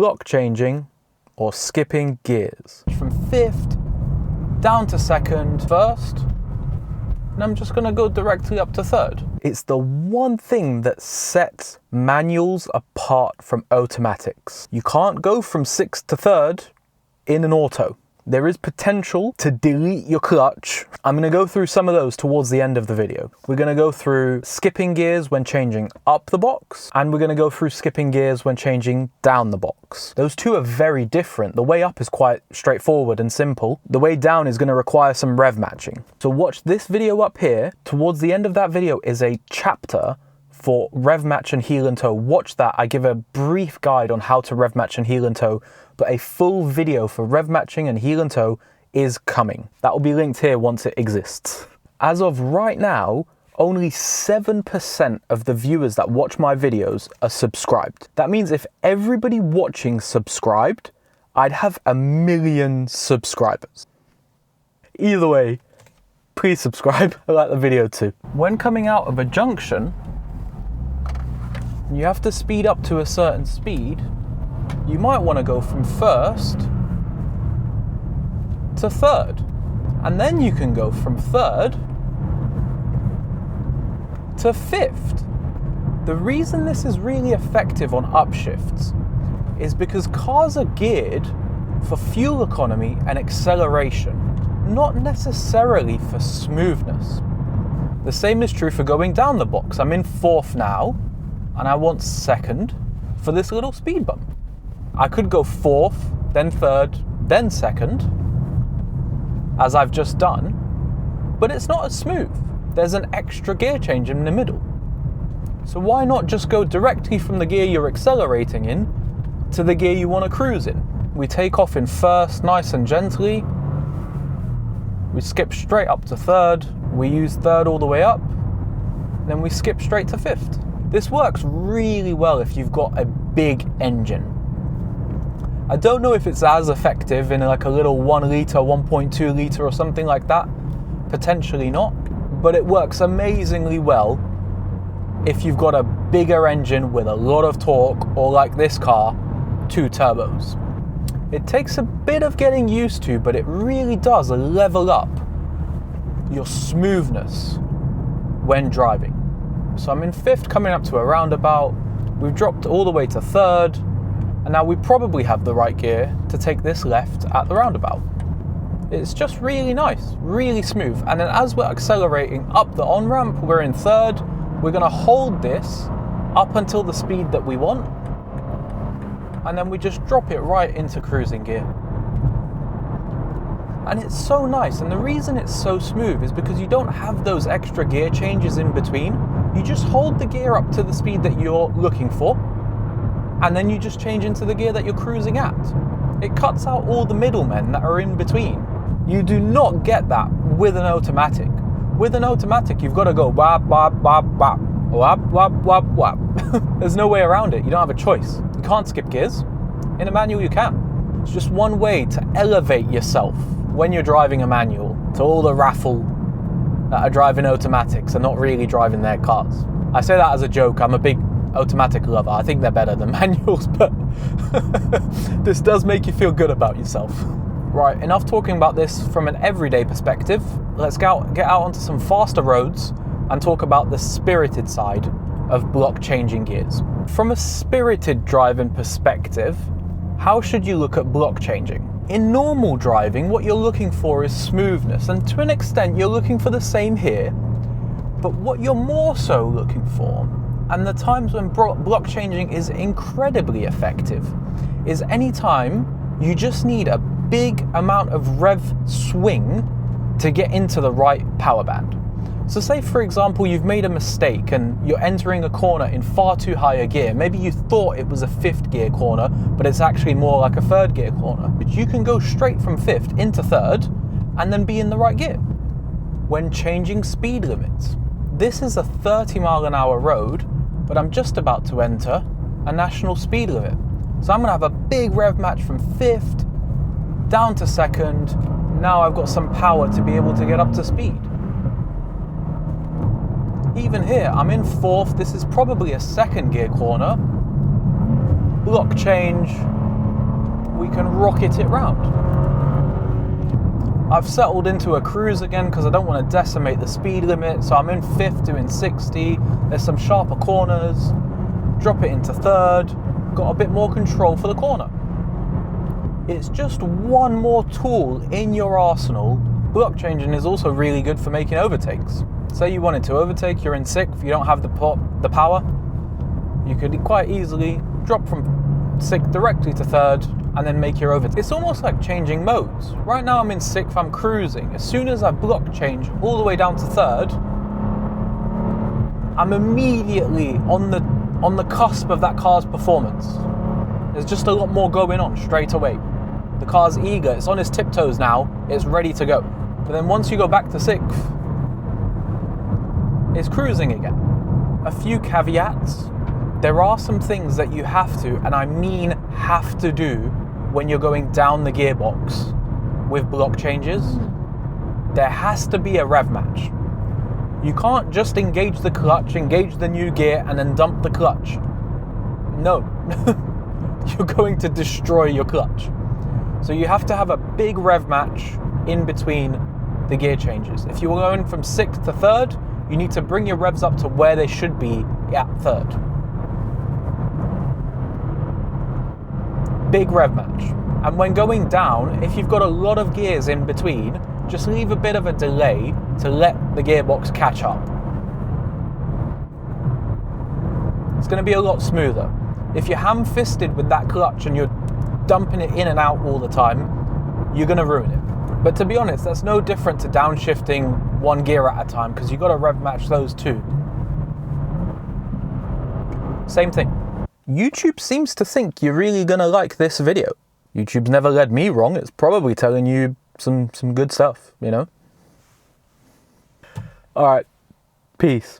block changing or skipping gears. From fifth down to second, first, and I'm just gonna go directly up to third. It's the one thing that sets manuals apart from automatics. You can't go from sixth to third in an auto. There is potential to delete your clutch. I'm gonna go through some of those towards the end of the video. We're gonna go through skipping gears when changing up the box, and we're gonna go through skipping gears when changing down the box. Those two are very different. The way up is quite straightforward and simple. The way down is gonna require some rev matching. So watch this video up here. Towards the end of that video is a chapter for rev match and heel and toe. Watch that. I give a brief guide on how to rev match and heel and toe, but a full video for rev matching and heel and toe is coming. That will be linked here once it exists. As of right now, only 7% of the viewers that watch my videos are subscribed. That means if everybody watching subscribed, I'd have 1 million subscribers. Either way, please subscribe. I like the video too. When coming out of a junction, you have to speed up to a certain speed. You might want to go from first to third, and then you can go from third to fifth. The reason this is really effective on upshifts is because cars are geared for fuel economy and acceleration, not necessarily for smoothness. The same is true for going down the box. I'm in fourth now, and I want second for this little speed bump. I could go fourth, then third, then second, as I've just done, but it's not as smooth. There's an extra gear change in the middle. So why not just go directly from the gear you're accelerating in to the gear you want to cruise in? We take off in first, nice and gently. We skip straight up to third. We use third all the way up. Then we skip straight to fifth. This works really well if you've got a big engine. I don't know if it's as effective in like a little 1 litre, 1.2 litre or something like that. Potentially not, but it works amazingly well if you've got a bigger engine with a lot of torque, or like this car, 2 turbos. It takes a bit of getting used to, but it really does level up your smoothness when driving. So I'm in fifth, coming up to a roundabout. We've dropped all the way to third, and now we probably have the right gear to take this left at the roundabout. It's just really nice, really smooth. And then as we're accelerating up the on-ramp, we're in third. We're gonna hold this up until the speed that we want, and then we just drop it right into cruising gear. And it's so nice, and the reason it's so smooth is because you don't have those extra gear changes in between. You just hold the gear up to the speed that you're looking for, and then you just change into the gear that you're cruising at. It cuts out all the middlemen that are in between. You do not get that with an automatic. With an automatic, you've got to go wap, wap, wap, wap, wap, wap, wap, wap. There's no way around it. You don't have a choice. You can't skip gears. In a manual, you can. It's just one way to elevate yourself when you're driving a manual to all the raffle that are driving automatics and not really driving their cars. I say that as a joke. I'm a big automatic lover. I think they're better than manuals, but this does make you feel good about yourself. Right, enough talking about this from an everyday perspective. Let's get out onto some faster roads and talk about the spirited side of block changing gears. From a spirited driving perspective, how should you look at block changing? In normal driving, what you're looking for is smoothness, and to an extent you're looking for the same here, but what you're more so looking for, and the times when block changing is incredibly effective, is any time you just need a big amount of rev swing to get into the right power band. So say for example you've made a mistake and you're entering a corner in far too high a gear. Maybe you thought it was a 5th gear corner, but it's actually more like a 3rd gear corner. But you can go straight from 5th into 3rd and then be in the right gear. When changing speed limits, this is a 30-mile-an-hour road, but I'm just about to enter a national speed limit. So I'm gonna have a big rev match from 5th down to 2nd. Now I've got some power to be able to get up to speed. Even here, I'm in 4th. This is probably a 2nd gear corner. Block change, we can rocket it round. I've settled into a cruise again because I don't want to decimate the speed limit, so I'm in 5th doing 60. There's some sharper corners, drop it into 3rd, got a bit more control for the corner. It's just one more tool in your arsenal. Block changing is also really good for making overtakes. Say you wanted to overtake, you're in 6th, you don't have the power, you could quite easily drop from 6th directly to 3rd and then make your overtake. It's almost like changing modes. Right now I'm in 6th, I'm cruising. As soon as I block change all the way down to 3rd, I'm immediately on the cusp of that car's performance. There's just a lot more going on straight away. The car's eager, it's on its tiptoes now, it's ready to go. But then once you go back to 6th, it's cruising again. A few caveats. There are some things that you have to, and I mean have to do, when you're going down the gearbox with block changes. There has to be a rev match. You can't just engage the clutch, engage the new gear, and then dump the clutch. No. You're going to destroy your clutch. So you have to have a big rev match in between the gear changes. If you were going from 6th to 3rd, you need to bring your revs up to where they should be at 3rd. Big rev match. And when going down, if you've got a lot of gears in between, just leave a bit of a delay to let the gearbox catch up. It's going to be a lot smoother. If you're ham-fisted with that clutch and you're dumping it in and out all the time, you're going to ruin it. But to be honest, that's no different to downshifting one gear at a time, because you've got to rev match those two. Same thing. YouTube seems to think you're really going to like this video. YouTube's never led me wrong. It's probably telling you some good stuff, you know? All right. Peace.